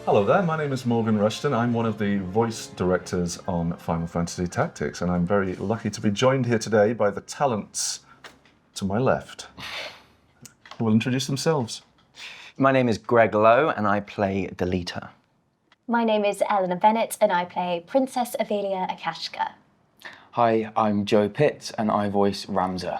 Hello there, my name is Morgan Rushton. I'm one of the voice directors on Final Fantasy Tactics, and I'm very lucky to be joined here today by the talents to my left, who will introduce themselves. My name is Gregg and I play Delita. My name is Eleanor Bennett and I play Princess Ovelia Akashka. Hi, I'm Joe Pitts and I voice Ramza.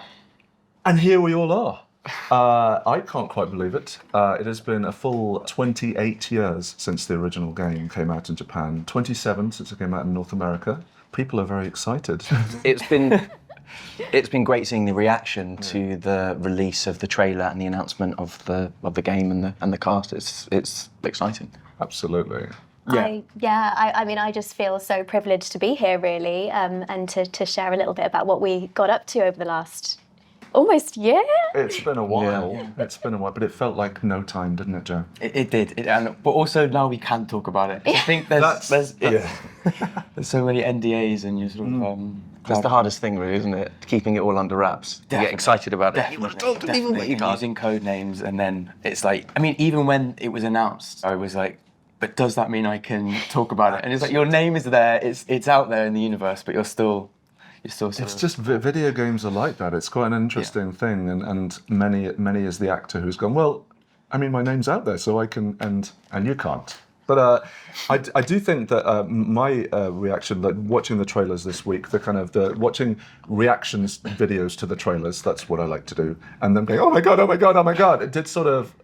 And here we all are. I can't quite believe it. It has been a full 28 years since the original game came out in Japan, 27 since it came out in North America. People are very excited. It's been great seeing the reaction to the release of the trailer and the announcement of the game and the cast. It's exciting. Absolutely. I just feel so privileged to be here, really, and to share a little bit about what we got up to over the last almost year. It's been a while. Yeah. It's been a while, but it felt like no time, didn't it, Joe? It did, but also now we can talk about it. I think there's so many NDAs and you sort of. That's the hardest thing, really, isn't it? Keeping it all under wraps. You get excited about it. You want to talk to people, but you can't. Using code names, and then it's like, I mean, even when it was announced, I was like, but does that mean I can talk about it? And it's like, your name is there, it's out there in the universe, but you're still It's just video games are like that. It's quite an interesting thing, and many is the actor who's gone, well, I mean, my name's out there, so I can, and you can't. But I do think that my reaction, like watching the trailers this week, watching reactions videos to the trailers, that's what I like to do, and then going, oh my god, oh my god, oh my god, it did sort of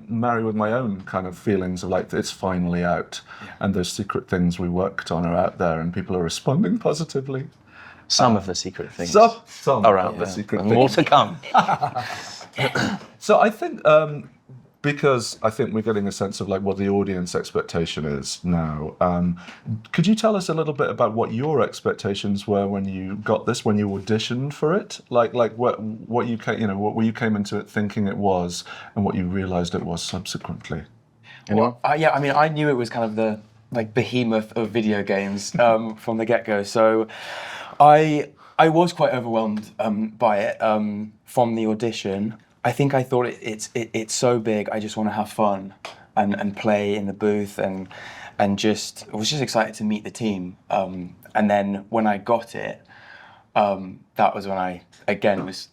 marry with my own kind of feelings of like, it's finally out, and those secret things we worked on are out there, and people are responding positively. Some of the secret things some are out of there. The secret and things. more to come. So I think, because I think we're getting a sense of like what the audience expectation is now, could you tell us a little bit about what your expectations were when you got this, when you auditioned for it? Like what you came into it thinking it was, and what you realised it was subsequently. Anyone? I mean, I knew it was kind of the behemoth of video games from the get-go. So I was quite overwhelmed by it from the audition. I think I thought it's so big. I just want to have fun and play in the booth and I was just excited to meet the team. And then when I got it, that was when I again was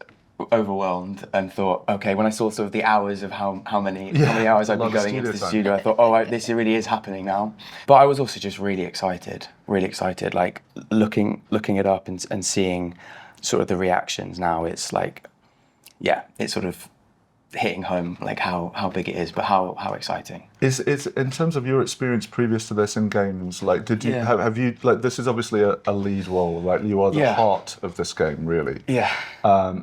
overwhelmed and thought, okay, when I saw sort of the hours of how many hours I'd been going into the studio, I thought, oh, this really is happening now. But I was also just really excited, like looking it up and seeing sort of the reactions now. It's like, yeah, it's sort of hitting home, like how big it is, but how exciting. Is in terms of your experience previous to this in games, like did you have you like, this is obviously a lead role, right? You are the heart of this game, really. Yeah.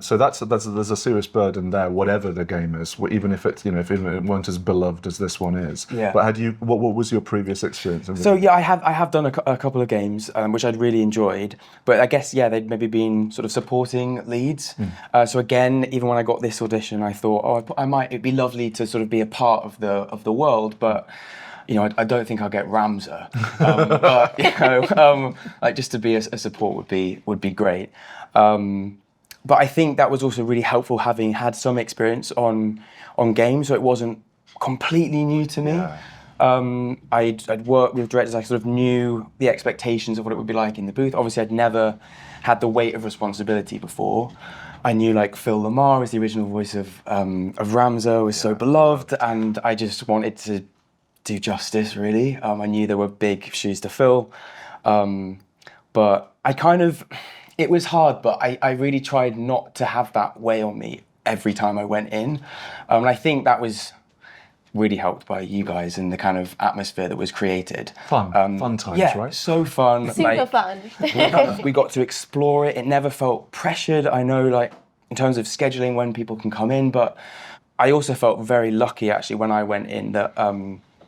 So there's a serious burden there, whatever the game is, even if it's, if it weren't as beloved as this one is. Yeah. But what was your previous experience? So yeah, I have done a couple of games which I'd really enjoyed, but I guess they'd maybe been sort of supporting leads. So again, even when I got this audition, I thought, it'd be lovely to sort of be a part of the world, but I don't think I'll get Ramza. But like just to be a support would be great. But I think that was also really helpful having had some experience on games, so it wasn't completely new to me. Yeah. I'd worked with directors. I sort of knew the expectations of what it would be like in the booth. Obviously, I'd never had the weight of responsibility before. I knew like Phil Lamar is the original voice of Ramza, was so beloved, and I just wanted to do justice, really. I knew there were big shoes to fill, but it was hard, but I really tried not to have that weigh on me every time I went in. And I think that was really helped by you guys and the kind of atmosphere that was created. Fun times, right? So fun. Super fun. We got to explore it. It never felt pressured. I know, like, in terms of scheduling when people can come in, but I also felt very lucky, actually, when I went in that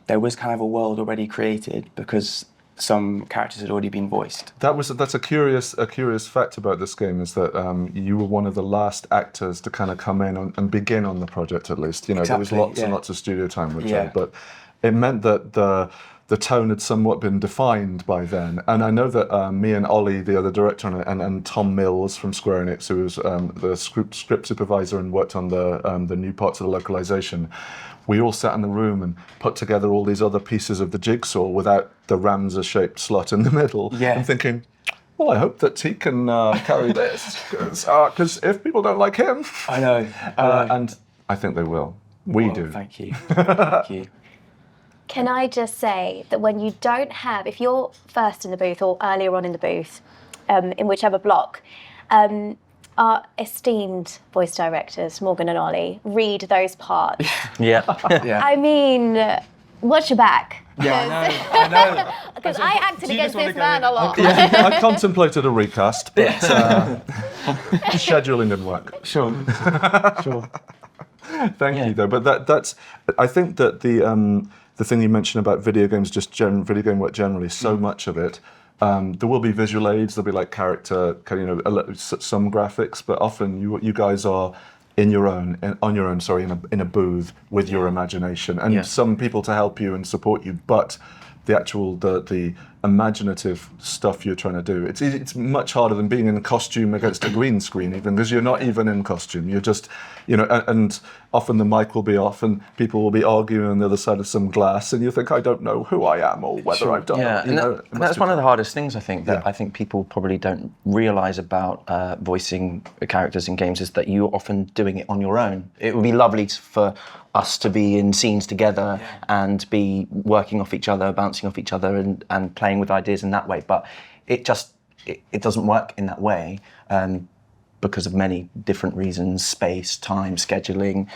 there was kind of a world already created because some characters had already been voiced. That's a curious fact about this game, is that you were one of the last actors to kind of come in and begin on the project, at least. There was lots and lots of studio time with Joe, but it meant that the the tone had somewhat been defined by then. And I know that me and Oli, the other director on it, and Tom Mills from Square Enix, who was the script supervisor and worked on the new parts of the localization, we all sat in the room and put together all these other pieces of the jigsaw without the Ramza-shaped slot in the middle. Yeah. I'm thinking, well, I hope that he can carry this, because if people don't like him... I know. and I think they will. We do. Thank you. Thank you. Can I just say that when you don't have, if you're first in the booth or earlier on in the booth, in whichever block, our esteemed voice directors, Morgan and Ollie, read those parts. Yeah. Yeah. I mean, watch your back. Yeah, I know. Because I acted do you against just wanna this go man in? a lot. I contemplated a recast, but scheduling didn't work. Sure. Sure. Thank you, though. But that's. I think that the thing you mentioned about video games, just video game work generally, so much of it. There will be visual aids. There'll be like character, some graphics, but often you guys are on your own, in a booth with your imagination, and some people to help you and support you. But the actual the imaginative stuff you're trying to do, it's much harder than being in a costume against a green screen, even, because you're not even in costume. You're just, and often the mic will be off and people will be arguing on the other side of some glass, and you think, I don't know who I am or whether I've done it. And that's one of the hardest things, I think, that I think people probably don't realise about voicing characters in games, is that you're often doing it on your own. It would be lovely for us to be in scenes together and be working off each other, bouncing off each other, and playing with ideas in that way. But it doesn't work in that way because of many different reasons: space, time, scheduling.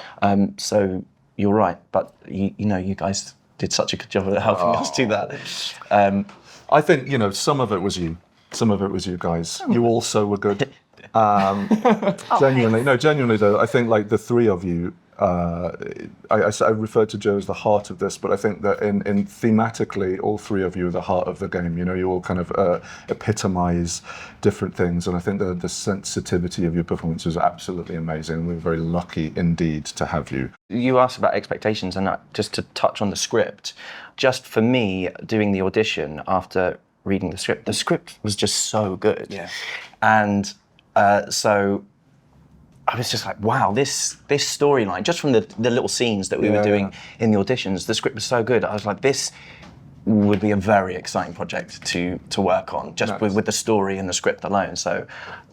So you're right, but you guys did such a good job at helping us do that. I think some of it was you, some of it was you guys. You also were good. Genuinely though, I think like the three of you. I referred to Joe as the heart of this, but I think that in thematically, all three of you are the heart of the game. You all kind of epitomise different things, and I think the sensitivity of your performance was absolutely amazing. We're very lucky indeed to have you. You asked about expectations, and just to touch on the script, just for me, doing the audition after reading the script was just so good. Yeah. And so I was just like, wow, this storyline, just from the little scenes that we were doing in the auditions, the script was so good. I was like, this would be a very exciting project to work on, just with the story and the script alone. So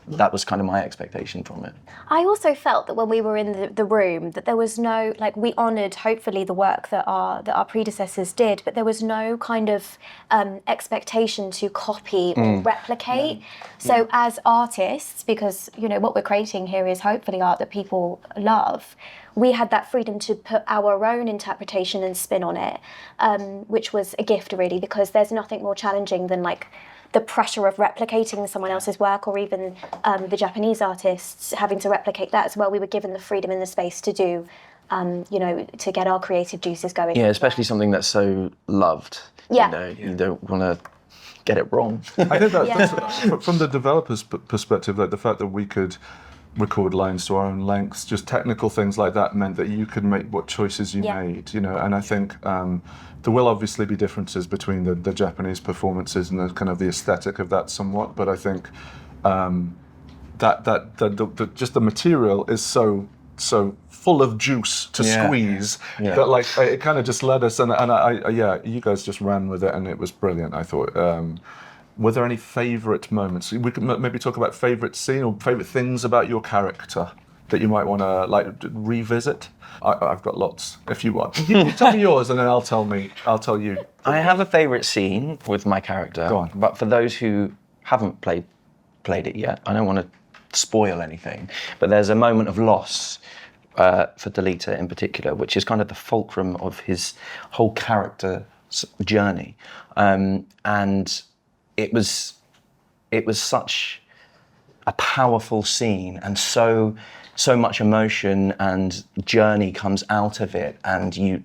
that was kind of my expectation from it. I also felt that when we were in the room, that there was no, we honoured hopefully the work that our predecessors did, but there was no kind of expectation to copy or replicate. So as artists, because what we're creating here is hopefully art that people love, we had that freedom to put our own interpretation and spin on it, which was a gift really, because there's nothing more challenging than the pressure of replicating someone else's work, or even the Japanese artists having to replicate that as well. We were given the freedom and the space to do, to get our creative juices going. Yeah, especially something that's so loved. Yeah. You don't want to get it wrong. I think that's from the developer's perspective, like the fact that we could record lines to our own lengths, just technical things like that meant that you could make what choices you made, and I think there will obviously be differences between the Japanese performances and the kind of the aesthetic of that somewhat, but I think that just the material is so full of juice to squeeze that it kind of just led us, and you guys just ran with it, and it was brilliant, I thought. Were there any favourite moments? We could maybe talk about favourite scene or favourite things about your character that you might want to revisit. I've got lots. If you want, you tell me yours, and then I'll tell you. I have a favourite scene with my character. Go on. But for those who haven't played it yet, I don't want to spoil anything. But there's a moment of loss for Delita in particular, which is kind of the fulcrum of his whole character journey, and it was such a powerful scene, and so much emotion and journey comes out of it, and you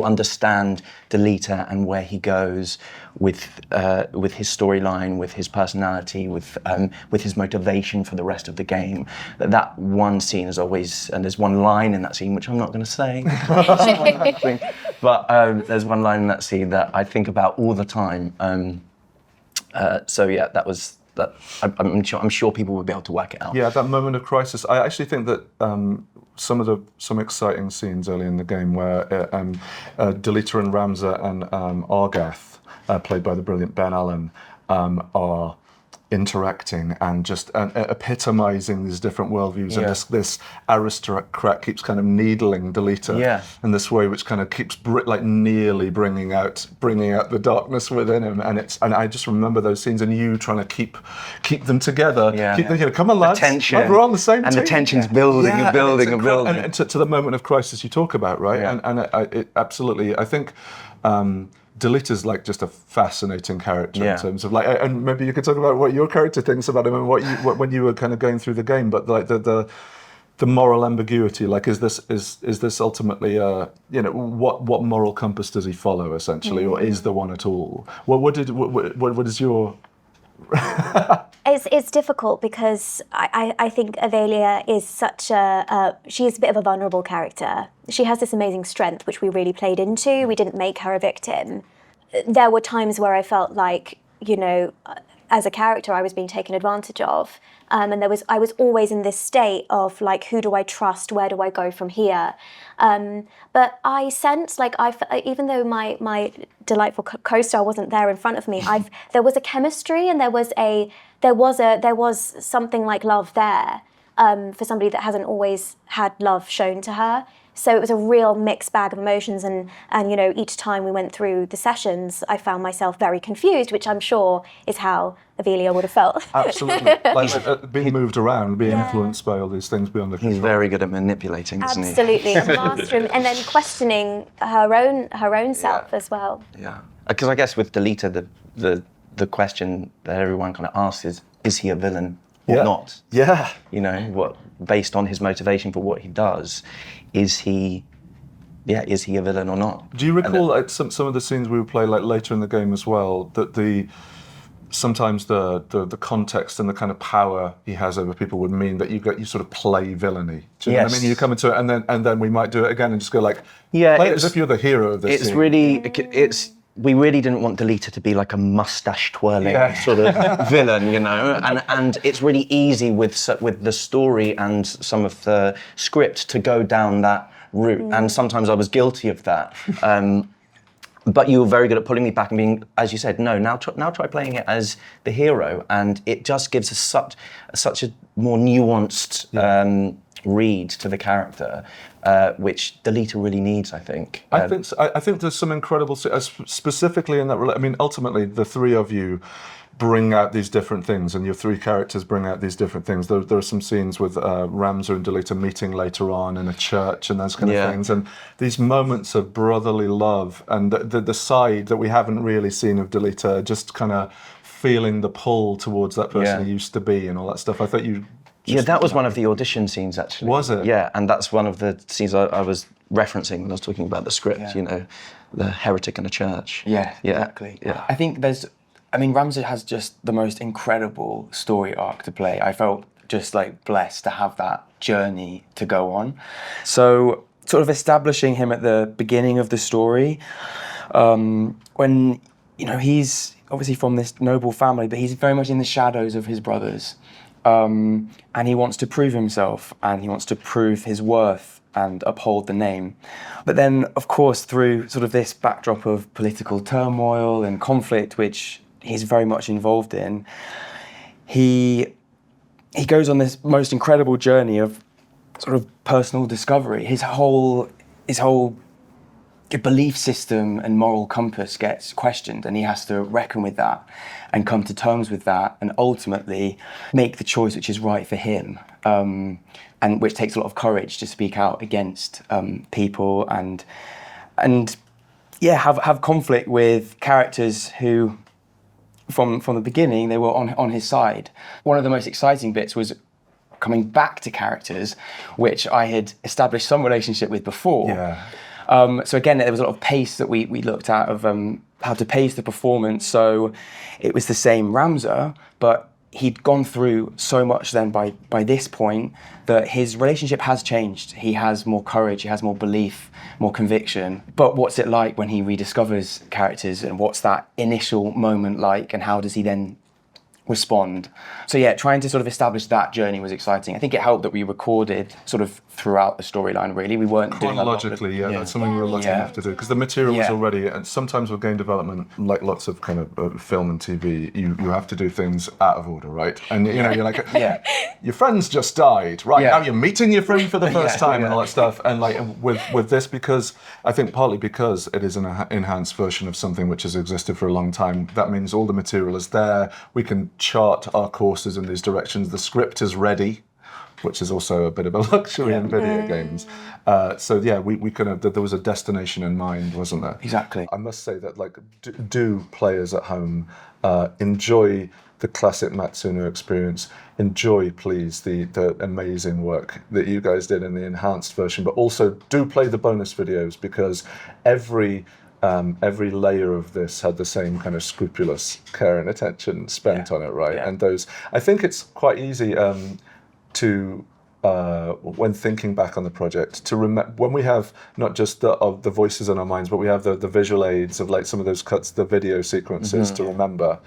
understand Delita and where he goes with his storyline, with his personality, with his motivation for the rest of the game. That one scene is always, and there's one line in that scene which I'm not going to say, but there's one line in that scene that I think about all the time. So yeah, that was. That I'm sure people will be able to work it out. Yeah, that moment of crisis. I actually think that some exciting scenes early in the game where Delita and Ramza and Argath, played by the brilliant Ben Allen, are interacting and just epitomizing these different worldviews, and this aristocrat keeps kind of needling Delita in this way, which kind of keeps nearly bringing out the darkness within him, and I just remember those scenes and you trying to keep them together, come on lads, tension, we're on the same and team. The tension's building and building and building, and to the moment of crisis you talk about, right? It absolutely, I think. Delita's like just a fascinating character in terms of like, and maybe you could talk about what your character thinks about him and what when you were kind of going through the game, but like the moral ambiguity, like is this ultimately what moral compass does he follow essentially, or is there one at all? What is your It's difficult because I think Ovelia is she's a bit of a vulnerable character. She has this amazing strength, which we really played into. We didn't make her a victim. There were times where I felt like, as a character, I was being taken advantage of. And I was always in this state of like, who do I trust? Where do I go from here? But I sense like even though my delightful co-star wasn't there in front of me, there was a chemistry and there was something like love there for somebody that hasn't always had love shown to her. So it was a real mixed bag of emotions, and each time we went through the sessions, I found myself very confused, which I'm sure is how Ovelia would have felt. Absolutely, like being moved around, being influenced by all these things beyond the control. He's very good at manipulating, isn't he? Absolutely, a master, and then questioning her own self as well. Yeah, because I guess with Delita, the question that everyone kind of asks is he a villain or not? Yeah. Based on his motivation for what he does, is he a villain or not? Do you recall some of the scenes we would play like later in the game as well, that sometimes the context and the kind of power he has over people would mean that you sort of play villainy. Do you know what I mean? You come into it and then we might do it again and just go like, play it as if you're the hero of this scene. We really didn't want Delita to be like a mustache twirling sort of villain, and it's really easy with the story and some of the script to go down that route, and sometimes I was guilty of that. But you were very good at pulling me back and being, as you said, no, now try playing it as the hero, and it just gives us such a more nuanced read to the character, which Delita really needs, I think. I think there's some incredible, specifically in that. I mean, ultimately, the three of you bring out these different things, and your three characters bring out these different things. There are some scenes with Ramza and Delita meeting later on in a church and those kind of things, and these moments of brotherly love, and the side that we haven't really seen of Delita, just kind of feeling the pull towards that person he used to be and all that stuff. I thought you. That was one of the audition scenes, actually. Was it? Yeah, and that's one of the scenes I was referencing when I was talking about the script, the heretic in the church. Yeah, exactly. Yeah. I think Ramza has just the most incredible story arc to play. I felt just like blessed to have that journey to go on. So sort of establishing him at the beginning of the story, when, he's obviously from this noble family, but he's very much in the shadows of his brothers. And he wants to prove himself, and he wants to prove his worth and uphold the name. But then, of course, through sort of this backdrop of political turmoil and conflict, which he's very much involved in, he goes on this most incredible journey of sort of personal discovery. His whole belief system and moral compass gets questioned, and he has to reckon with that and come to terms with that, and ultimately make the choice which is right for him, and which takes a lot of courage to speak out against people and have conflict with characters who from the beginning, they were on his side. One of the most exciting bits was coming back to characters which I had established some relationship with before. Yeah. So again, there was a lot of pace that we looked at of how to pace the performance. So it was the same Ramza, but he'd gone through so much then by this point that his relationship has changed. He has more courage, he has more belief, more conviction. But what's it like when he rediscovers characters, and what's that initial moment like, and how does he then respond? So yeah, trying to sort of establish that journey was exciting. I think it helped that we recorded sort of throughout the storyline, really. We weren't doing a lot of- Chronologically, that's something we were lucky enough to do, because the material was already, and sometimes with game development, like lots of kind of film and TV, you have to do things out of order, right? And you know, you're like, your friend's just died, right? Now you're meeting your friend for the first time and all that stuff. And like with this, because I think partly because it is an enhanced version of something which has existed for a long time, that means all the material is there. We can chart our courses in these directions. The script is ready, which is also a bit of a luxury in video games. So yeah, we kind of, there was a destination in mind, wasn't there? Exactly. I must say that, like, do players at home enjoy the classic Matsuno experience. Enjoy, please, the amazing work that you guys did in the enhanced version, but also do play the bonus videos, because every layer of this had the same kind of scrupulous care and attention spent on it, right? And those, I think it's quite easy to, when thinking back on the project, to remember when we have not just the voices in our minds, but we have the visual aids of like some of those cuts, the video sequences to remember.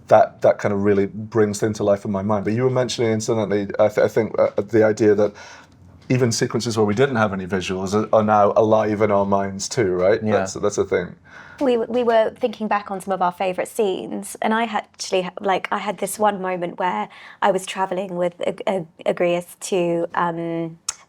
That kind of really brings things to life in my mind. But you were mentioning incidentally, I think the idea that even sequences where we didn't have any visuals are now alive in our minds too, right? Yeah. That's a thing. We were thinking back on some of our favourite scenes, and I had this one moment where I was travelling with Agrias to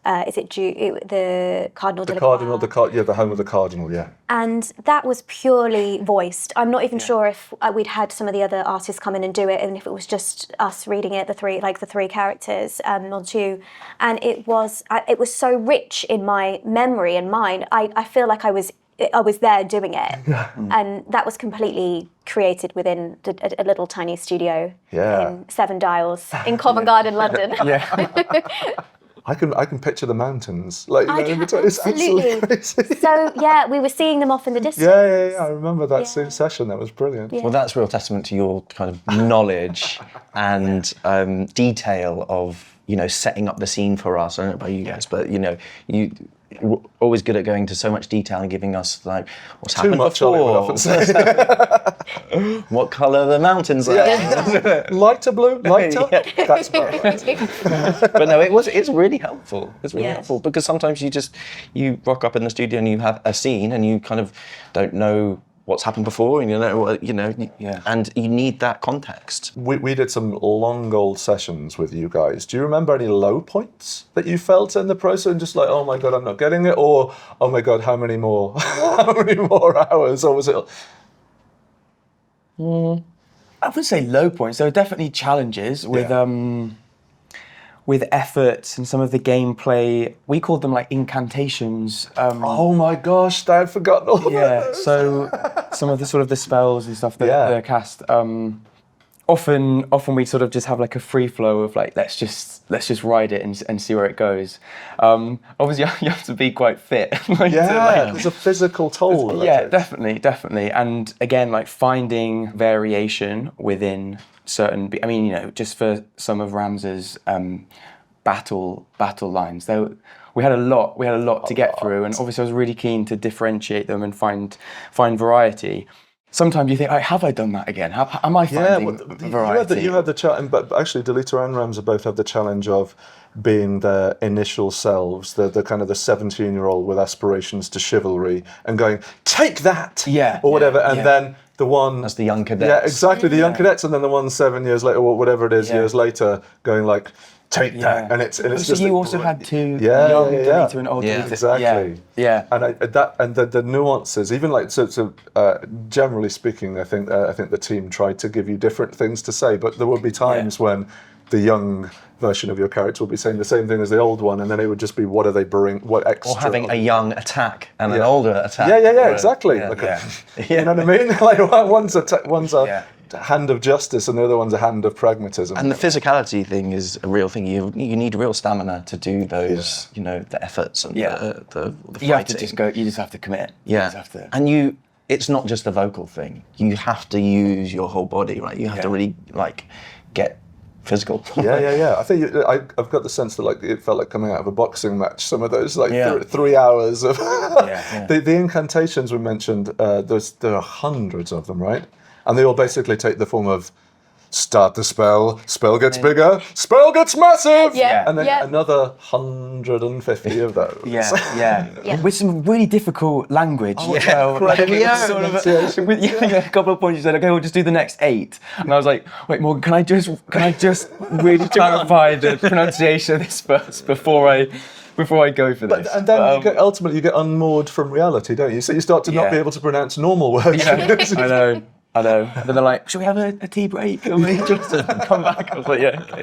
the Cardinal de la Croix. The home of the Cardinal, yeah. And that was purely voiced. I'm not even sure if we'd had some of the other artists come in and do it, and if it was just us reading it, the three characters, or two. And it was so rich in my memory and mind. I feel like I was there doing it, and that was completely created within a little tiny studio in 7 Dials in Covent Garden, London. I can picture the mountains, like, you know, in between. It's absolutely crazy. So yeah, we were seeing them off in the distance. Yeah. I remember that session. That was brilliant. Well, that's real testament to your kind of knowledge and detail of, you know, setting up the scene for us. I don't know about you guys, but you know, you're always good at going to so much detail and giving us like what's happened Too much, before. Oli would often say. What colour the mountains are. Lighter blue, lighter. That's about right. But no, it's really helpful. It's really helpful, because sometimes you rock up in the studio and you have a scene and you kind of don't know what's happened before, and and you need that context. We did some long old sessions with you guys. Do you remember any low points that you felt in the process, and just like, oh my god, I'm not getting it, or oh my god, how many more hours, or was it? I would say low points. There were definitely challenges with efforts and some of the gameplay. We called them like incantations. Oh my gosh, I had forgotten all of that. So some of the sort of the spells and stuff that they're cast. Often we sort of just have like a free flow of like, let's just ride it and see where it goes. Obviously you have to be quite fit. There's a physical toll. Definitely. And again, like finding variation within certain, I mean, you know, just for some of Ramza's battle lines, we had a lot to get through, and obviously I was really keen to differentiate them and find variety. Sometimes you think, have I done that again? How am I finding variety? You had the challenge, but actually Delita and Ramza both have the challenge of being their initial selves, the kind of the 17-year-old with aspirations to chivalry, and going, take that, or whatever, and then the one... That's the young cadets. Yeah, exactly, the young cadets, and then the one 7 years later, or whatever it is, years later, going like, take that, and it's So just you also had two Yeah, young yeah, Delita yeah. and old Yeah. Delita. Exactly. Yeah. And the nuances, even like so generally speaking, I think the team tried to give you different things to say, but there would be times when the young version of your character would be saying the same thing as the old one, and then it would just be what extra, Or having a young attack and an older attack. Yeah, exactly. Yeah. Like Yeah. you know what I mean? Like one's a hand of justice, and the other one's a hand of pragmatism. And the physicality thing is a real thing. You need real stamina to do those, the efforts and the You have to fighting. just go. You just have to commit. Yeah, You just have to. and it's not just a vocal thing. You have to use your whole body, right? You have to really get physical. Yeah. I think I've got the sense that it felt like coming out of a boxing match. Some of those 3 hours of the incantations we mentioned. There are hundreds of them, right? And they all basically take the form of start the spell gets bigger, spell gets massive, and then another 150 of those. Yeah. With some really difficult language. With a couple of points, you said, "Okay, we'll just do the next 8," and I was like, "Wait, Morgan, can I just really clarify the pronunciation of this first before I go for this?" And then ultimately you get unmoored from reality, don't you? So you start to not be able to pronounce normal words. I know. And then they're like, "Should we have a tea break? Can we just come back?" I was like, "Yeah, okay."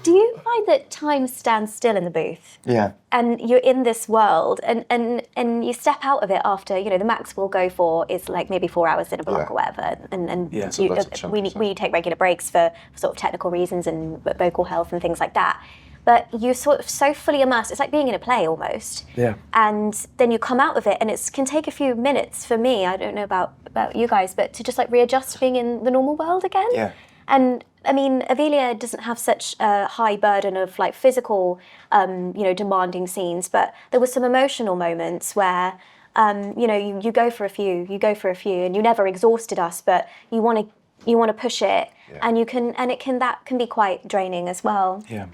Do you find that time stands still in the booth? Yeah. And you're in this world, and you step out of it after, the max we'll go for is like maybe 4 hours in a block or whatever. And that's a chunk, we take regular breaks for sort of technical reasons and vocal health and things like that. But you're sort of so fully immersed. It's like being in a play almost. Yeah. And then you come out of it, and it can take a few minutes for me. I don't know about you guys, but to just readjust to being in the normal world again. Yeah. And I mean, Ovelia doesn't have such a high burden of physical, demanding scenes, but there were some emotional moments where, you go for a few, and you never exhausted us, but you want to push it, and that can be quite draining as well. Yeah.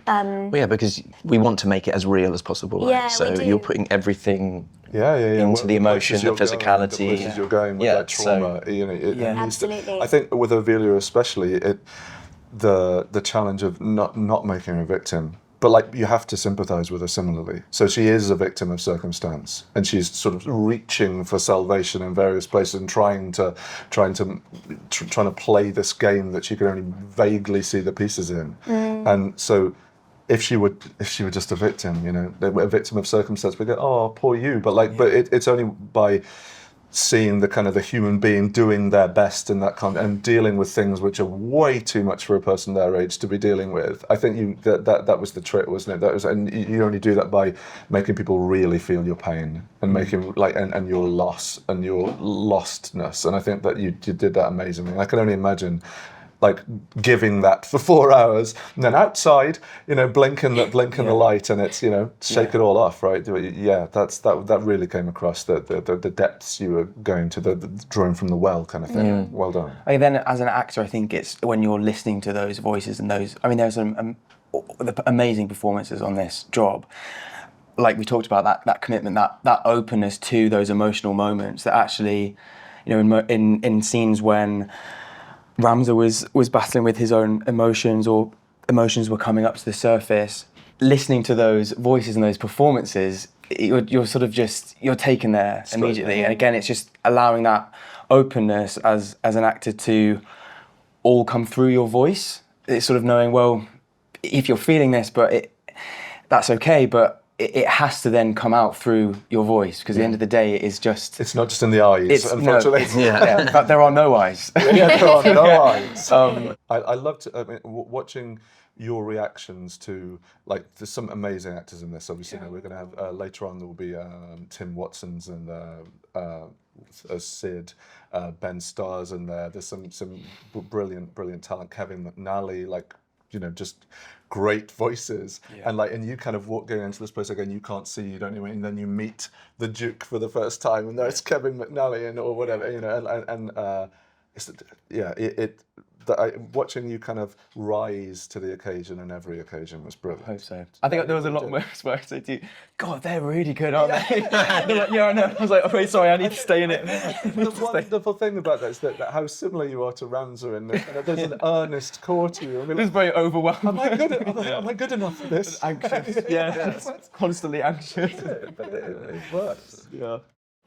Because we want to make it as real as possible, right? Yeah, So we do. you're putting everything Well, into the emotion, places the you're going, physicality. the places you're going with that trauma. It needs to- Absolutely. I think with Ovelia especially, the challenge of not making her a victim, but you have to sympathise with her similarly. So she is a victim of circumstance, and she's sort of reaching for salvation in various places and trying to play this game that she can only vaguely see the pieces in. And so, if she were just a victim, a victim of circumstance, we go, oh, poor you. But it's only by seeing the human being doing their best in that and dealing with things which are way too much for a person their age to be dealing with. I think that was the trick, wasn't it? And you only do that by making people really feel your pain and making and your loss and your lostness. And I think that you did that amazingly. I can only imagine giving that for 4 hours, and then outside, blinking the light, and it's shake it all off, right? Yeah, that really came across the depths you were going to, the drawing from the well kind of thing. Well done. Then as an actor, I think it's when you're listening to those voices and those. I mean, there's some amazing performances on this job. Like we talked about, that commitment, that openness to those emotional moments. That actually, in scenes when Ramza was battling with his own emotions, or emotions were coming up to the surface. Listening to those voices and those performances, you're sort of you're taken there immediately. And again, it's just allowing that openness as an actor to all come through your voice. It's sort of knowing, well, if you're feeling this, but that's okay, but it has to then come out through your voice, because at the end of the day, it is just... It's not just in the eyes, unfortunately. But there are no eyes. There are no eyes. I loved watching your reactions to, there's some amazing actors in this. Obviously, we're going to have, later on, there will be Tim Watson's and Sid, Ben Starr's in there. There's some brilliant talent. Kevin McNally, just great voices, and you kind of going into this place again, you can't see, you don't know, and then you meet the Duke for the first time, and there's Kevin McNally or whatever, watching you kind of rise to the occasion and every occasion was brilliant. I hope so. I think there was a lot more where I said to you, God, they're really good, aren't they? They're like, yeah, I know. I was like, oh, wait, sorry, I need to stay in it. The wonderful thing about that is that how similar you are to Ramza, and there's an earnest core to you. I mean, It was very overwhelming. am I good enough for this? Anxious, yeah. Constantly anxious. But it works. Yeah.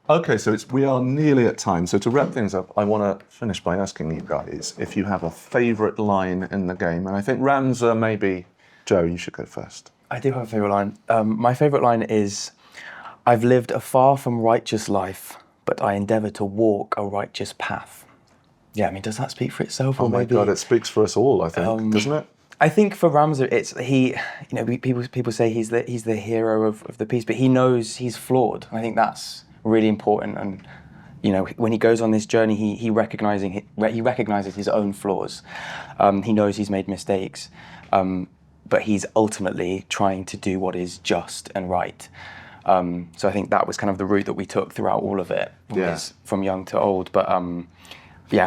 Okay, so we are nearly at time. So to wrap things up, I want to finish by asking you guys if you have a favourite line in the game. And I think Ramza, maybe Joe, you should go first. I do have a favourite line. My favourite line is, I've lived a far from righteous life, but I endeavour to walk a righteous path. Yeah, I mean, does that speak for itself? Oh my God, it speaks for us all, I think, doesn't it? I think for Ramza, people say he's the hero of the piece, but he knows he's flawed. I think that's really important. And when he goes on this journey, he recognizes his own flaws. He knows he's made mistakes, but he's ultimately trying to do what is just and right. So I think that was kind of the route that we took throughout all of it, from young to old. But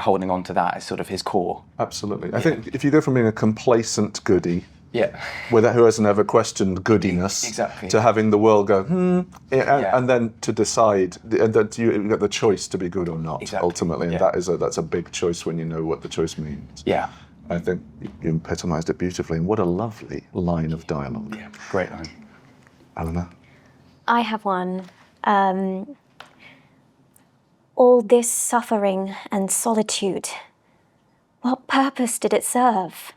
holding on to that is sort of his core. Absolutely. I think if you go from being a complacent goody, who hasn't ever questioned goodiness, exactly, to having the world go, and then to decide that you get the choice to be good or not, ultimately, and that's a big choice when you know what the choice means. Yeah. I think you epitomised it beautifully, and what a lovely line of dialogue. Yeah, great line. Eleanor? I have one. All this suffering and solitude, what purpose did it serve?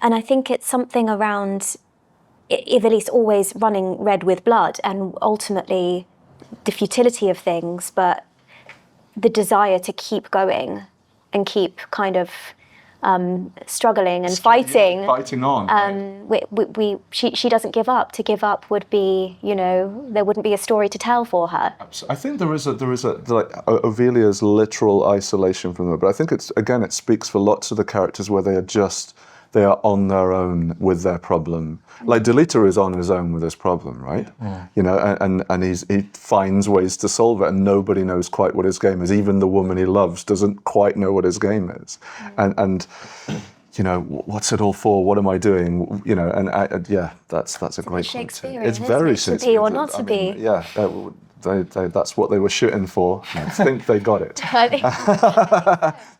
And I think it's something around Ivalice always running red with blood, and ultimately the futility of things, but the desire to keep going and keep kind of struggling and fighting. Fighting on. She doesn't give up. To give up would be, there wouldn't be a story to tell for her. I think there is like Ovelia's literal isolation from her, but I think it speaks for lots of the characters where they are on their own with their problem. Like Delita is on his own with his problem, right? Yeah. And he finds ways to solve it, and nobody knows quite what his game is. Even the woman he loves doesn't quite know what his game is. And what's it all for? What am I doing? That's a great Shakespeare. It's very Shakespeare. To be or not to be. Yeah. That's what they were shooting for. I think they got it.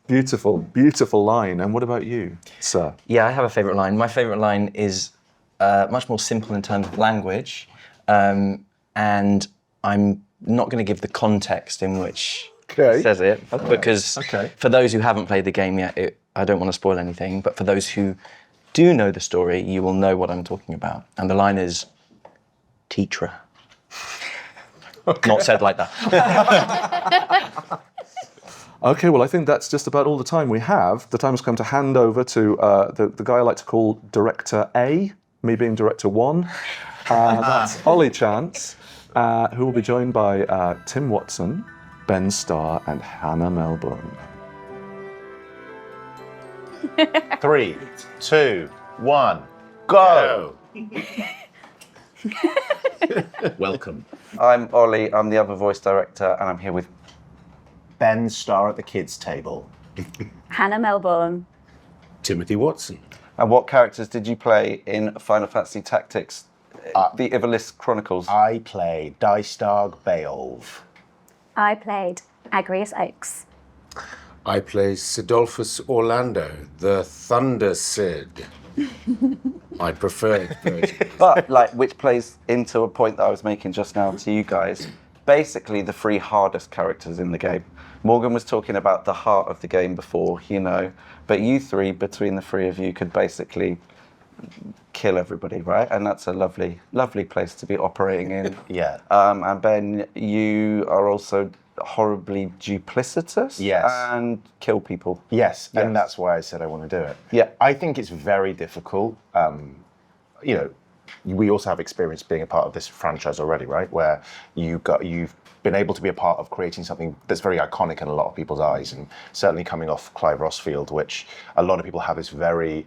Beautiful line. And what about you, sir? Yeah, I have a favourite line. My favourite line is much more simple in terms of language, and I'm not going to give the context in which it says it, because for those who haven't played the game yet, I don't want to spoil anything, but for those who do know the story, you will know what I'm talking about. And the line is, Teatra. Not said like that. Okay, well, I think that's just about all the time we have. The time has come to hand over to the guy I like to call Director A, me being Director 1. That's Oli Chance, who will be joined by Tim Watson, Ben Starr, and Hannah Melbourne. 3, 2, 1, go! Welcome. I'm Oli, I'm the other voice director, and I'm here with Ben Starr at the kids' table. Hannah Melbourne. Timothy Watson. And what characters did you play in Final Fantasy Tactics, the Ivalice Chronicles? I played Dycedarg Beowulf. I played Agrias Oaks. I play Sidolphus Orlandeau, the Thunder Cid. I prefer it. But, which plays into a point that I was making just now to you guys. Basically, the 3 hardest characters in the game. Morgan was talking about the heart of the game before, but you 3, between the 3 of you, could basically kill everybody, right? And that's a lovely, lovely place to be operating in. Yeah. And Ben, you are also horribly duplicitous and kill people. Yes, and that's why I said I want to do it. Yeah. I think it's very difficult. We also have experience being a part of this franchise already, right? Where you've been able to be a part of creating something that's very iconic in a lot of people's eyes, and certainly coming off Clive Rossfield, which a lot of people have this very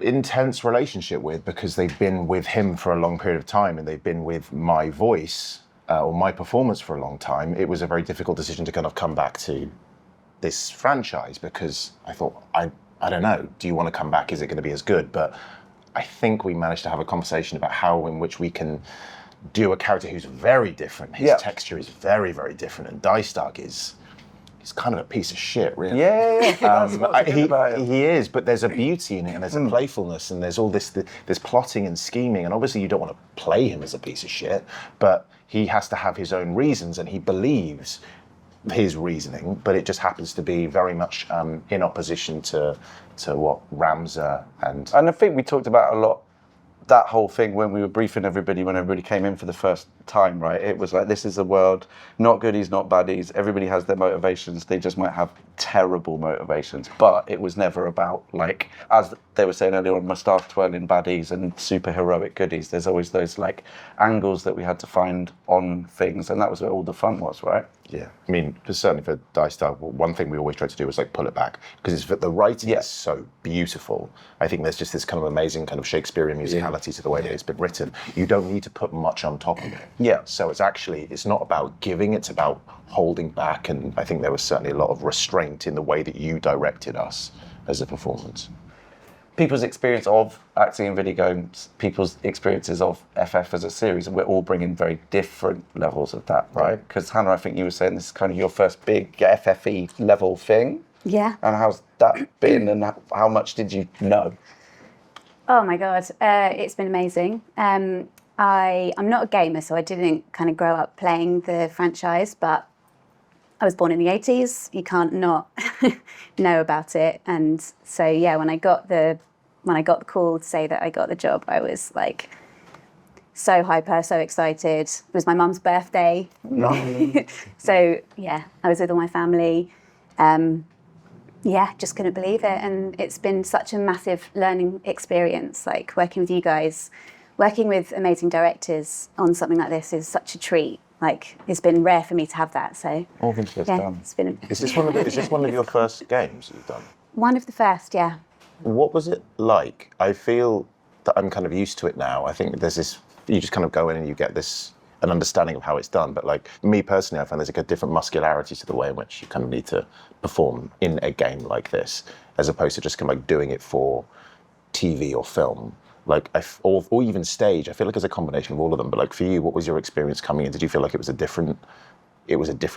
intense relationship with, because they've been with him for a long period of time, and they've been with my voice or my performance for a long time. It was a very difficult decision to kind of come back to this franchise because I thought, I don't know, do you want to come back? Is it going to be as good? But I think we managed to have a conversation about how in which we can do a character who's very different. His texture is very, very different, and Dycedarg is kind of a piece of shit, really. He is, but there's a beauty in it, and there's a playfulness, and there's all this plotting and scheming, and obviously you don't want to play him as a piece of shit, but he has to have his own reasons, and he believes his reasoning, but it just happens to be very much in opposition to what Ramza and I think we talked about a lot that whole thing when we were briefing everybody when everybody came in for the first time, right? It was like, this is a world, not goodies, not baddies. Everybody has their motivations. They just might have terrible motivations, but it was never about, like, as they were saying earlier on, mustache twirling baddies and super heroic goodies. There's always those like angles that we had to find on things, and that was where all the fun was, right? Yeah, I mean, certainly for Dycedarg, one thing we always try to do is like pull it back because the writing is so beautiful. I think there's just this kind of amazing kind of Shakespearean musicality to the way that it's been written. You don't need to put much on top of it. Yeah. So it's not about giving, it's about holding back. And I think there was certainly a lot of restraint in the way that you directed us as a performance. People's experience of acting in video games, people's experiences of FF as a series, and we're all bringing very different levels of that, right? Because Hannah, I think you were saying this is kind of your first big FFE level thing. Yeah. And how's that been, and how much did you know? Oh my God, it's been amazing. I'm not a gamer, so I didn't kind of grow up playing the franchise, but I was born in the 80s. You can't not know about it. And so, yeah, when I got the call to say that I got the job, I was like so hyper, so excited. It was my mum's birthday. So, yeah, I was with all my family. Just couldn't believe it. And it's been such a massive learning experience, like working with you guys. Working with amazing directors on something like this is such a treat. Like, it's been rare for me to have that, so... It's been... Is this one of your first games you've done? One of the first, yeah. What was it like? I feel that I'm kind of used to it now. I think there's this... You just kind of go in and you get an understanding of how it's done. But like, me personally, I find there's like a different muscularity to the way in which you kind of need to perform in a game like this, as opposed to just kind of like doing it for TV or film. Like, or even stage. I feel like it's a combination of all of them. But like for you, what was your experience coming in? Did you feel like it was a different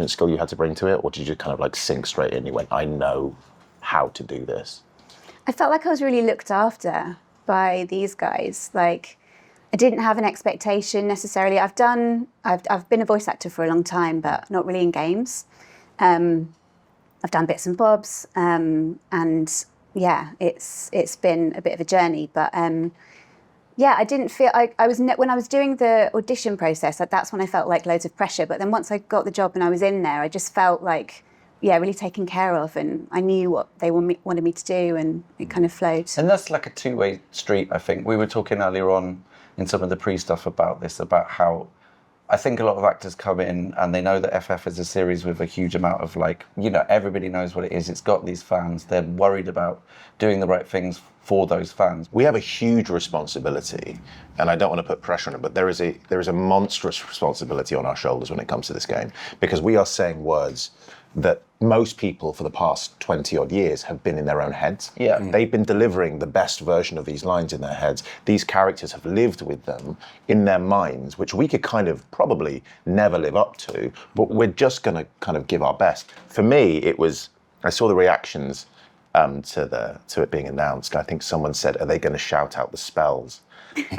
skill you had to bring to it, or did you just kind of like sink straight in? You went, I know how to do this. I felt like I was really looked after by these guys. Like, I didn't have an expectation necessarily. I've been a voice actor for a long time, but not really in games. I've done bits and bobs, and yeah, it's been a bit of a journey, but. I didn't feel when I was doing the audition process, that's when I felt like loads of pressure. But then once I got the job and I was in there, I just felt like, really taken care of, and I knew what they wanted me to do, and it kind of flowed. And that's like a two-way street, I think. We were talking earlier on in some of the pre-stuff about this, about how I think a lot of actors come in and they know that FF is a series with a huge amount of everybody knows what it is. It's got these fans. They're worried about doing the right things for those fans. We have a huge responsibility, and I don't want to put pressure on it, but there is a monstrous responsibility on our shoulders when it comes to this game, because we are saying words that most people for the past 20 odd years have been in their own heads. Yeah. They've been delivering the best version of these lines in their heads. These characters have lived with them in their minds, which we could kind of probably never live up to, but we're just going to kind of give our best. For me, I saw the reactions to it being announced. I think someone said, "Are they going to shout out the spells?"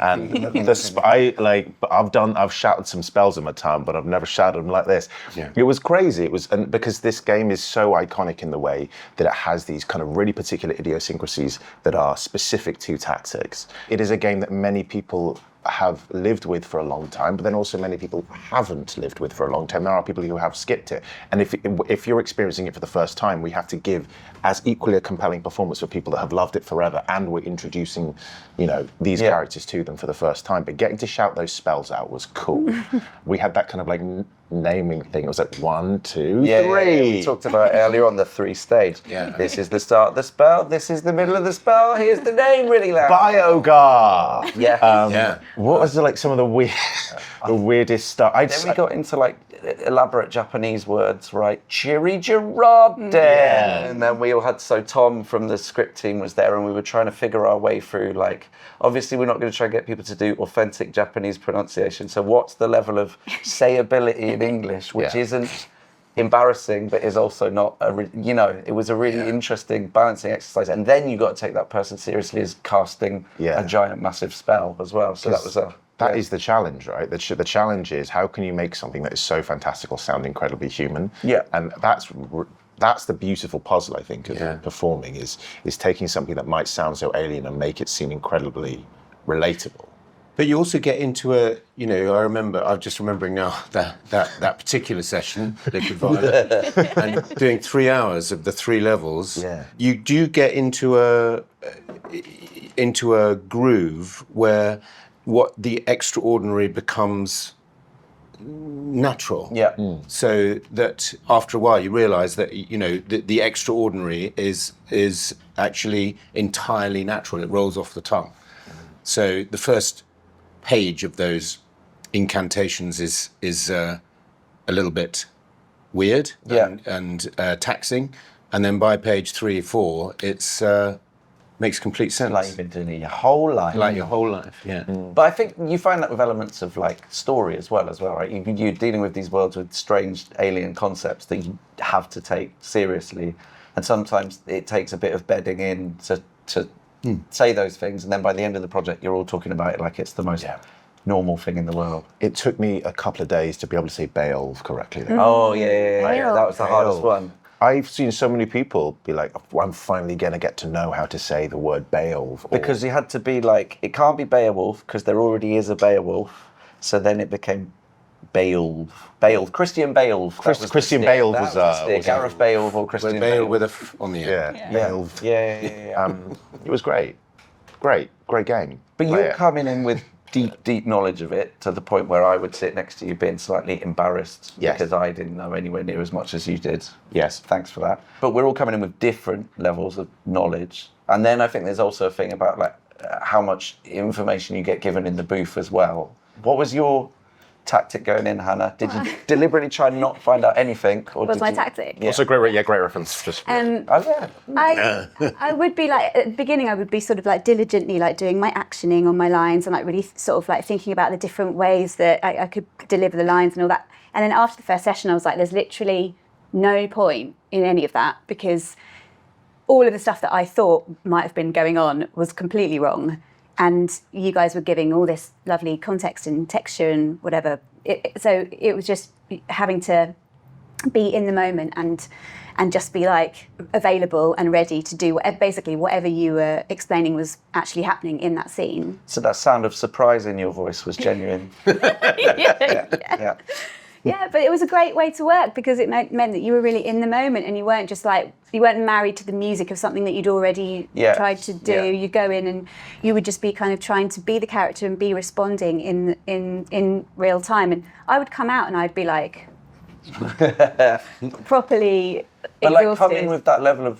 And I've shouted some spells in my time, but I've never shouted them like this. Yeah. It was crazy. And because this game is so iconic in the way that it has these kind of really particular idiosyncrasies that are specific to tactics. It is a game that many people have lived with for a long time, but then also many people haven't lived with for a long time. There are people who have skipped it. And if you're experiencing it for the first time, we have to give as equally a compelling performance for people that have loved it forever, and we're introducing, these characters to them for the first time. But getting to shout those spells out was cool. We had that kind of like naming thing. It was like 1, 2, 3. Yeah, we talked about earlier on the 3 stage. Yeah. This is the start of the spell. This is the middle of the spell. Here's the name really loud. Biogar. Yeah. What was some of the weirdest stuff? Then we got into like elaborate Japanese words, right? Chirigerade. And then we all had, so Tom from the script team was there, and we were trying to figure our way through, like, obviously we're not going to try and get people to do authentic Japanese pronunciation. So what's the level of sayability in English, which isn't embarrassing, but is also not, it was a really interesting balancing exercise. And then you got to take that person seriously as casting a giant, massive spell as well. So that was That is the challenge, right? The challenge is, how can you make something that is so fantastical sound incredibly human? Yeah. And that's the beautiful puzzle, I think, of performing, is taking something that might sound so alien and make it seem incredibly relatable. But you also get into I'm just remembering now that particular session, Liquid Violet, and doing 3 hours of the 3 levels. Yeah. You do get into a groove where what the extraordinary becomes natural. Yeah. So that after a while you realise that the extraordinary is actually entirely natural. It rolls off the tongue. So the first page of those incantations is a little bit weird and taxing, and then by page 3, 4, it's makes complete sense. Like you've been doing it your whole life. Like your whole life, yeah. But I think you find that with elements of like story as well, right? You're dealing with these worlds with strange alien concepts that you have to take seriously, and sometimes it takes a bit of bedding in to say those things, and then by the end of the project, you're all talking about it like it's the most normal thing in the world. It took me a couple of days to be able to say Beowulf correctly. Oh yeah. That was the hardest one. I've seen so many people be like, oh, I'm finally going to get to know how to say the word Beowulf. Because you had to be like, it can't be Beowulf because there already is a Beowulf. So then it became Beowulf. Christian Beowulf. Christian Beowulf was Gareth Beowulf or Christian Beowulf Beowulf. with a F on the end. Beowulf. Yeah. It was great. Great game. But you're coming in with deep knowledge of it, to the point where I would sit next to you being slightly embarrassed because I didn't know anywhere near as much as you did. Yes. Thanks for that. But we're all coming in with different levels of knowledge. And then I think there's also a thing about like how much information you get given in the booth as well. What was your tactic going in, Hannah? Did you deliberately try not to find out anything? Or Was my tactic? Yeah. Also great reference. Just I would be like, at the beginning, I would be sort of like diligently like doing my actioning on my lines and like really sort of like thinking about the different ways that I could deliver the lines and all that. And then after the first session, I was like, there's literally no point in any of that, because all of the stuff that I thought might have been going on was completely wrong. And you guys were giving all this lovely context and texture and whatever. So it was just having to be in the moment and just be like available and ready to do whatever you were explaining was actually happening in that scene. So that sound of surprise in your voice was genuine. Yeah, but it was a great way to work, because it meant that you were really in the moment and you weren't just like, you weren't married to the music of something that you'd already tried to do. You go in and you would just be kind of trying to be the character and be responding in real time. And I would come out and I'd be like properly But exhausted. like coming with that level of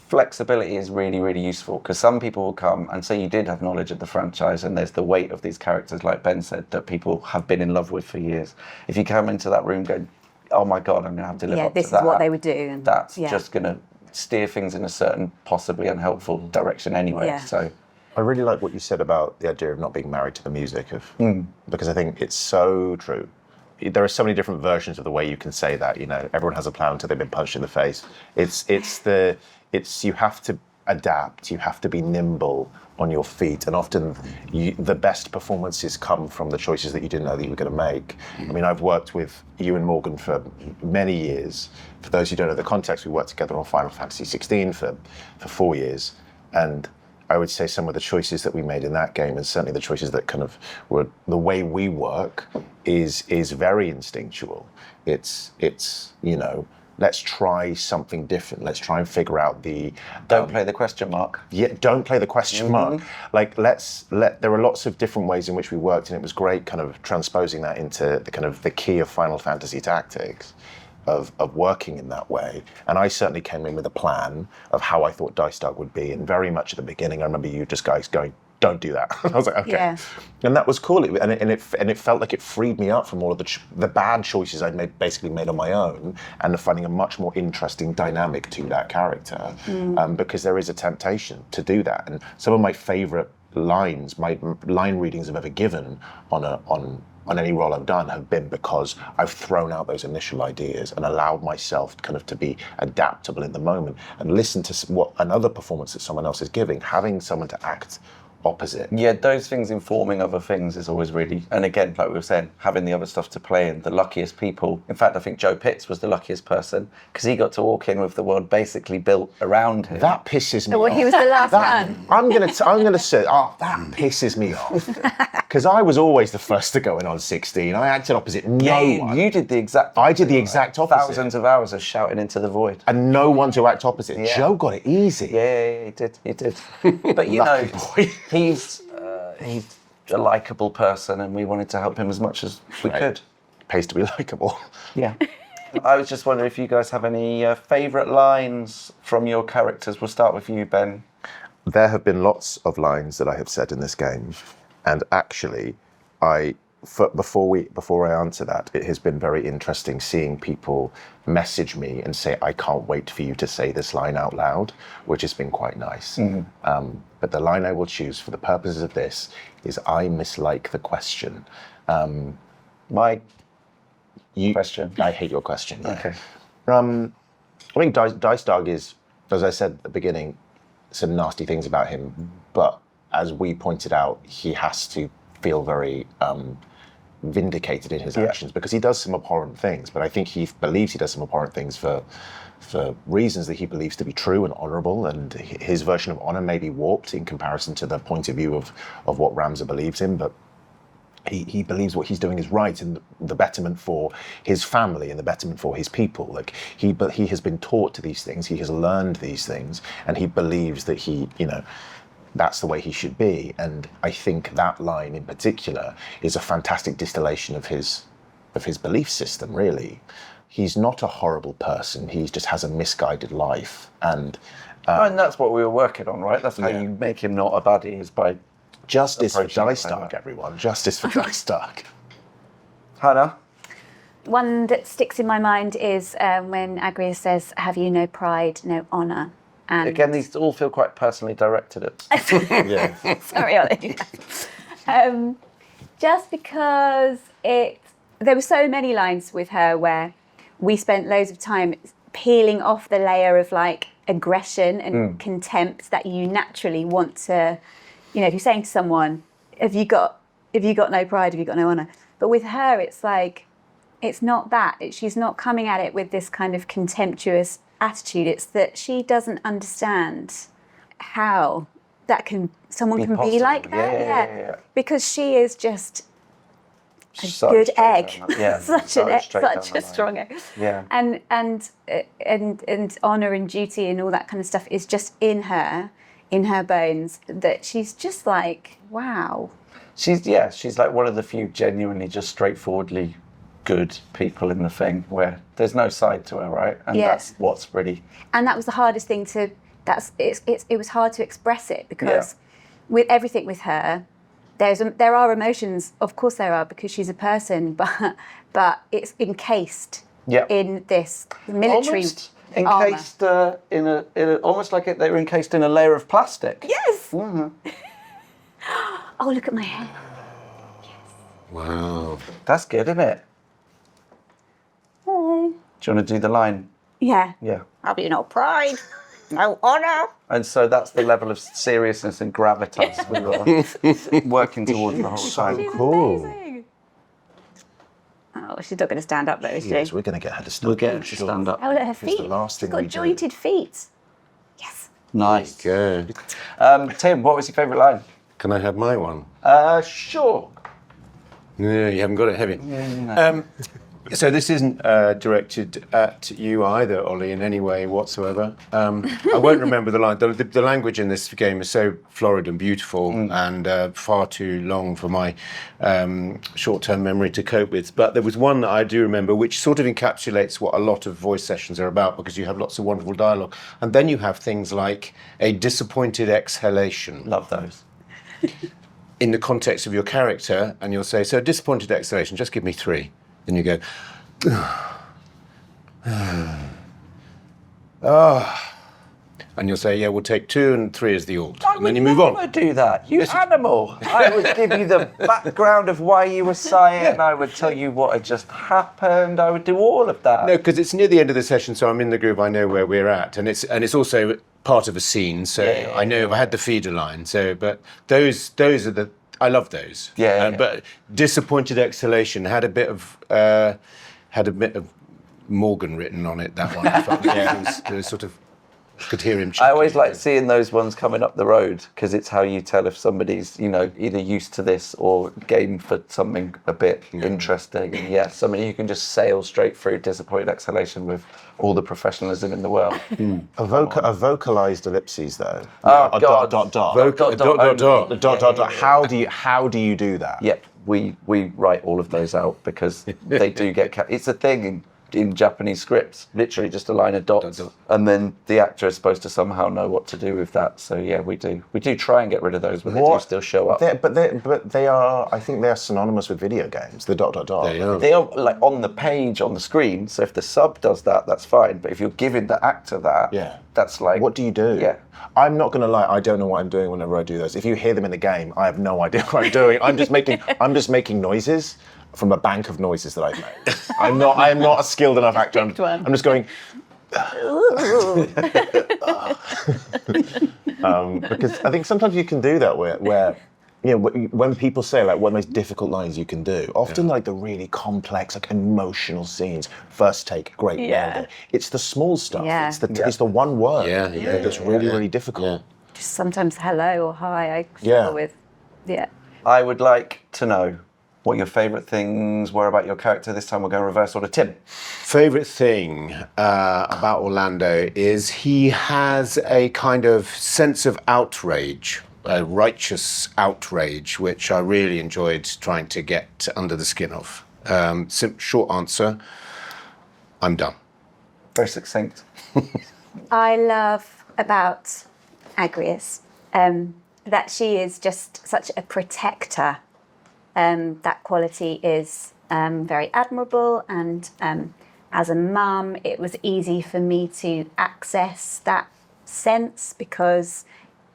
flexibility is really, really useful, because some people will come and say you did have knowledge of the franchise and there's the weight of these characters, like Ben said, that people have been in love with for years. If you come into that room going, oh my God, I'm going to have to live up to that. This is what they would do. And that's just going to steer things in a certain possibly unhelpful direction anyway. Yeah. So I really like what you said about the idea of not being married to the music, because I think it's so true. There are so many different versions of the way you can say that. You know, everyone has a plan until they've been punched in the face. You have to adapt. You have to be nimble on your feet, and often the best performances come from the choices that you didn't know that you were going to make. I mean, I've worked with you and Morgan for many years. For those who don't know the context, we worked together on Final Fantasy 16 for 4 years, and I would say some of the choices that we made in that game, and certainly the choices that kind of were the way we work, is very instinctual. It's let's try something different. Let's try and figure out the don't play the question mark. Yeah, don't play the question mark. Like there are lots of different ways in which we worked, and it was great kind of transposing that into the kind of the key of Final Fantasy tactics. Of working in that way. And I certainly came in with a plan of how I thought Dycedarg would be, and very much at the beginning I remember you just guys going, don't do that. I was like, okay. Yeah. And that was cool. And it felt like it freed me up from all of the bad choices I'd basically made on my own, and finding a much more interesting dynamic to that character, because there is a temptation to do that. And some of my favourite lines, my line readings I've ever given on any role I've done have been because I've thrown out those initial ideas and allowed myself kind of to be adaptable in the moment and listen to what another performance that someone else is giving, having someone to act opposite. Yeah, those things informing other things is always really, and again, like we were saying, having the other stuff to play in, the luckiest people. In fact, I think Joe Pitts was the luckiest person because he got to walk in with the world basically built around him. That pisses me off. Well, he was the last one. I'm gonna say, that pisses me off. Because I was always the first to go in on 16. I acted opposite no one. You did the exact. I did the exact opposite. Thousands of hours of shouting into the void. And no one to act opposite. Yeah. Joe got it easy. Yeah, he did. But you know, Lucky boy. he's a likable person, and we wanted to help him as much as we could. Pays to be likable. Yeah. I was just wondering if you guys have any favourite lines from your characters. We'll start with you, Ben. There have been lots of lines that I have said in this game, and actually, before I answer that, it has been very interesting seeing people message me and say, "I can't wait for you to say this line out loud," which has been quite nice. But the line I will choose for the purposes of this is, "I mislike the question." My question. I hate your question. Yeah. Okay. I think Dycedarg is, as I said at the beginning, some nasty things about him, but as we pointed out, he has to feel very vindicated in his actions because he does some abhorrent things, but I think he believes he does some abhorrent things for reasons that he believes to be true and honourable, and his version of honour may be warped in comparison to the point of view of what Ramza believes in, but he believes what he's doing is right and the betterment for his family and the betterment for his people. Like he has been taught to these things, he has learned these things, and he believes that that's the way he should be. And I think that line in particular is a fantastic distillation of his belief system, really. He's not a horrible person, he just has a misguided life. And that's what we were working on, right? That's how you make him not a baddie, is by justice for approaching it like Dycedarg, that. everyone. Justice for Dycedarg. Hannah? One that sticks in my mind is when Agrias says, "Have you no pride, no honour?" And Again, these all feel quite personally directed at. Yeah. sorry, Ollie. Just because there were so many lines with her where we spent loads of time peeling off the layer of like aggression and contempt that you naturally want to, if you're saying to someone, have you got no pride, have you got no honour? But with her, it's like, it's not that. She's not coming at it with this kind of contemptuous attitude. It's that she doesn't understand how someone can be like that. Yeah. Because she is just a Such good straight egg. down that- yeah, such a strong egg. Yeah. And honour and duty and all that kind of stuff is just in her bones, that she's just like, wow. She's like one of the few genuinely just straightforwardly good people in the thing where there's no side to her, right? And that's what's really. And that was the hardest thing it was hard to express it because with everything with her, there are emotions, of course there are, because she's a person, but it's encased in this military almost encased in a almost like they were encased in a layer of plastic. Yes. Mm-hmm. Oh, look at my hair. Wow. That's good, isn't it? Hello. Do you want to do the line? Yeah. Yeah. Have you no pride? No honour? And so that's the level of seriousness and gravitas we were working towards the whole time. Cool. Amazing. Oh, she's not going to stand up though, is she? Yes, we're going to get her to stand We'll up. get her to stand up. Oh, look at her It's feet. the last She's thing we got do. jointed feet. Yes. Nice. Good. Tim, what was your favourite line? Can I have my one? Sure. No, you haven't got it, have you? So this isn't directed at you either, Ollie, in any way whatsoever. I won't remember the line. The language in this game is so florid and beautiful and far too long for my short-term memory to cope with. But there was one that I do remember, which sort of encapsulates what a lot of voice sessions are about, because you have lots of wonderful dialogue. And then you have things like a disappointed exhalation. Love those. in the context of your character, and you'll say, so disappointed exhalation, just give me 3. Then you go, and you'll say, yeah, we'll take 2 and 3 as the alt. And then you move on. I would do that. You animal. I would give you the background of why you were sighing. I would tell you what had just happened. I would do all of that. No, because it's near the end of the session, so I'm in the groove, I know where we're at. And it's also part of a scene, so I know I had the feeder line. So, but those are the, I love those. But disappointed exhalation had a bit of Morgan written on it, that one. It was sort of, could hear him. I always like seeing those ones coming up the road because it's how you tell if somebody's, either used to this or game for something a bit interesting. And somebody who can just sail straight through disappointed exhalation with all the professionalism in the world. A vocalized ellipses, though. Oh, God. Dot. Dot. How do you do that? Yep, we write all of those out because they do get. It's a thing in Japanese scripts, literally just a line of dots, and then the actor is supposed to somehow know what to do with that. So we do try and get rid of those, but they do still show up. But they are, I think they are synonymous with video games. The dot. They are like on the page on the screen. So if the sub does that, that's fine. But if you're giving the actor that, that's like, what do you do? Yeah. I'm not going to lie. I don't know what I'm doing whenever I do those. If you hear them in the game, I have no idea what I'm doing. I'm just making noises from a bank of noises that I've made. I am not a skilled enough actor. I'm just going. Because I think sometimes you can do that where when people say like what are the most difficult lines you can do, often like the really complex, like emotional scenes, first take, great, well done. It's the small stuff. Yeah. It's the one word that's really difficult. Just sometimes hello or hi I struggle with. Yeah. I would like to know what your favourite things were about your character. This time we're going reverse order. Tim. Favourite thing about Orlandeau is he has a kind of sense of outrage, a righteous outrage, which I really enjoyed trying to get under the skin of. Short answer, I'm done. Very succinct. I love about Agrias that she is just such a protector. That quality is very admirable, and as a mum, it was easy for me to access that sense because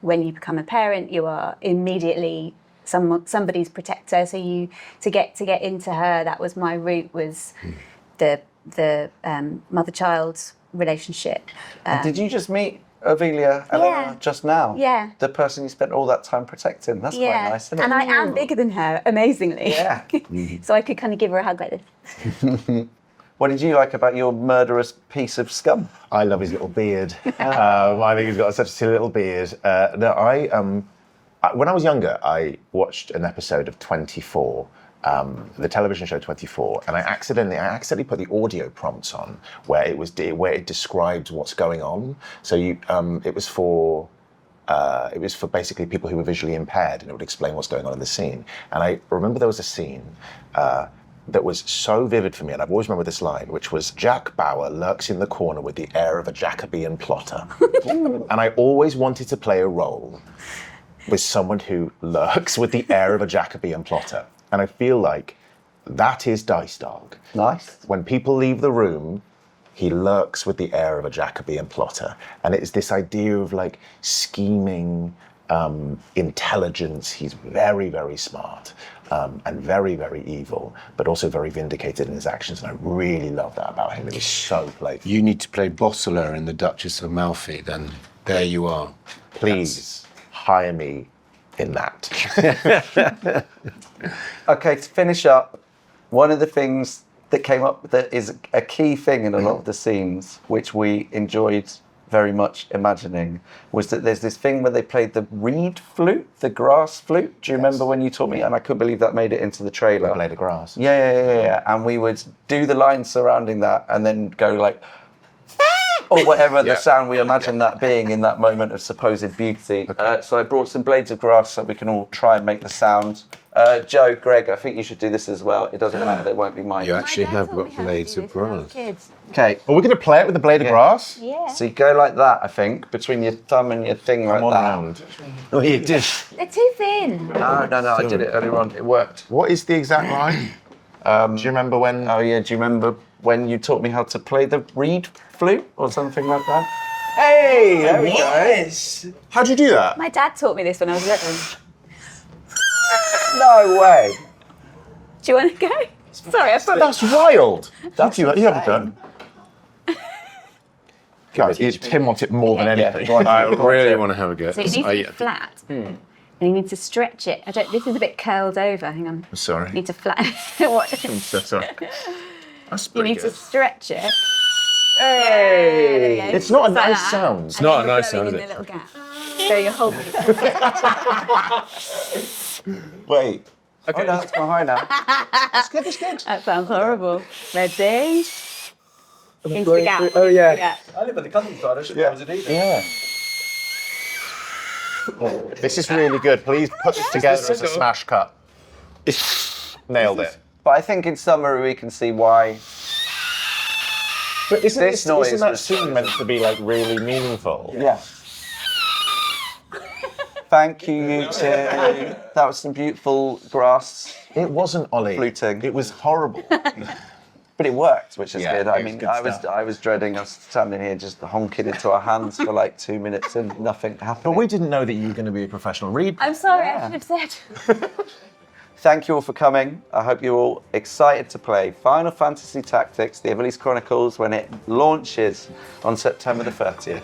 when you become a parent, you are immediately somebody's protector. So to get into her, that was my route, was the mother-child relationship. Did you just meet Ovelia, Eleanor, just now? Yeah. The person you spent all that time protecting. That's quite nice, isn't it? And I am bigger than her, amazingly. Yeah. So I could kind of give her a hug like this. What did you like about your murderous piece of scum? I love his little beard. I think he's got such a silly little beard. When I was younger, I watched an episode of 24, the television show 24, and I accidentally put the audio prompts on where it described what's going on. So it was for basically people who were visually impaired, and it would explain what's going on in the scene. And I remember there was a scene that was so vivid for me, and I've always remembered this line, which was, Jack Bauer lurks in the corner with the air of a Jacobean plotter. And I always wanted to play a role with someone who lurks with the air of a Jacobean plotter. And I feel like that is Dycedarg. Nice. When people leave the room, he lurks with the air of a Jacobean plotter. And it's this idea of like scheming, intelligence. He's very, very smart. And very, very evil, but also very vindicated in his actions. And I really love that about him. It was so playful. You need to play Bossola in The Duchess of Malfi, then there you are. Please hire me in that. Okay, to finish up, one of the things that came up that is a key thing in a lot of the scenes, which we enjoyed very much imagining, was that there's this thing where they played the reed flute, the grass flute. Do you remember when you taught me? And I couldn't believe that made it into the trailer. Blade of Grass. Yeah. And we would do the lines surrounding that and then go like, or whatever the sound we imagine that being in that moment of supposed beauty. So I brought some blades of grass so we can all try and make the sound. Joe, Greg, I think you should do this as well. It doesn't matter, it won't be mine. You actually have got blades of grass. Okay, Well, we're going to play it with the blade of grass. Yeah. so you go like that, I think, between your thumb and your thing like Come on that. round. Oh, you did. They're too thin. No, I did it earlier on. It worked. What is the exact line? Do you remember when? Oh yeah, do you remember when you taught me how to play the reed flute or something like that? Hey, there we go. How'd you do that? My dad taught me this when I was little. No way. Do you want to go? Sorry, I thought That's wild. That's you haven't insane. done. Guys, Tim wants it more than anything. Go on. I really want to have a go. So it needs to be flat. And you need to stretch it. This is a bit curled over. Hang on. Sorry. You need to flatten it. I'm so sorry. That's You pretty need to good. stretch it. Hey. It's not a Like nice that. sound. It's not a nice sound, in is the it? little gap. So you're holding it. Wait. Okay. Oh, no, that's my high now. That sounds horrible. Ready? Into the gap. Oh, yeah. I live in the countryside. I should be able to do that. Yeah. This is really good. Please put this together as a smash cut. Nailed it. But I think in summary we can see why. But This noise isn't that was- scene meant to be like really meaningful? Yeah. Thank you, you two. That was some beautiful grass It wasn't Ollie. fluting. It was horrible. But it worked, which is Yeah, good. I it was mean, good stuff. I was dreading us standing here just honking into our hands for like 2 minutes and nothing happened. But we didn't know that you were going to be a professional reader. I'm sorry, I should have said. Thank you all for coming. I hope you're all excited to play Final Fantasy Tactics, the Ivalice Chronicles, when it launches on September the 30th.